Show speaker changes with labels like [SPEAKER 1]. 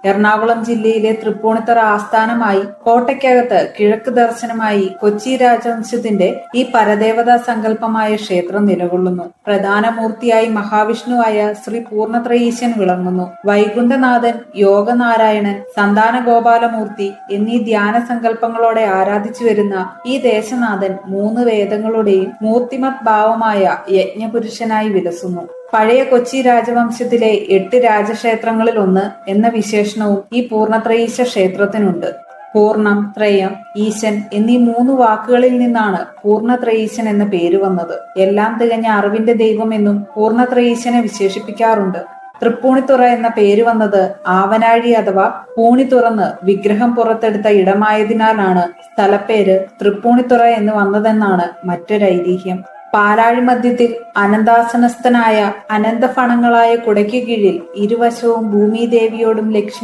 [SPEAKER 1] എറണാകുളം ജില്ലയിലെ തൃപ്പൂണിത്തുറ ആസ്ഥാനമായി കോട്ടയ്ക്കകത്ത് കിഴക്ക് ദർശനമായി കൊച്ചി രാജവംശത്തിന്റെ ഈ പരദേവതാ സങ്കല്പമായ ക്ഷേത്രം നിലകൊള്ളുന്നു. പ്രധാന മൂർത്തിയായി മഹാവിഷ്ണുവായ ശ്രീ പൂർണ്ണത്രയീശൻ വിളങ്ങുന്നു. വൈകുണ്ഠനാഥൻ, യോഗനാരായണൻ, സന്താന ഗോപാലമൂർത്തി എന്നീ ധ്യാന സങ്കല്പങ്ങളോടെ ആരാധിച്ചു വരുന്ന ഈ ദേശനാഥൻ 3 വേദങ്ങളുടെയും മൂർത്തിമത് ഭാവമായ യജ്ഞപുരുഷനായി വിലസുന്നു. പഴയ കൊച്ചി രാജവംശത്തിലെ 8 രാജക്ഷേത്രങ്ങളിൽ ഒന്ന് എന്ന വിശേഷണവും ഈ പൂർണ്ണത്രയീശ ക്ഷേത്രത്തിനുണ്ട്. പൂർണ്ണം, ത്രയം, ഈശൻ എന്നീ 3 വാക്കുകളിൽ നിന്നാണ് പൂർണ്ണത്രയീശൻ എന്ന പേര് വന്നത്. എല്ലാം തികഞ്ഞ അറിവിന്റെ ദൈവം എന്നും പൂർണ്ണത്രയീശനെ വിശേഷിപ്പിക്കാറുണ്ട്. തൃപ്പൂണിത്തുറ എന്ന പേര് വന്നത് ആവനാഴി അഥവാ പൂണി തുറന്ന് വിഗ്രഹം പുറത്തെടുത്ത ഇടമായതിനാലാണ് സ്ഥലപ്പേര് തൃപ്പൂണിത്തുറ എന്ന് വന്നതെന്നാണ് മറ്റൊരു ഐതിഹ്യം. പാലാഴി മധ്യത്തിൽ അനന്താസനസ്ഥനായ അനന്തഫണങ്ങളായ കുടയ്ക്ക് കീഴിൽ ഇരുവശവും ഭൂമിദേവിയോടും ലക്ഷ്മി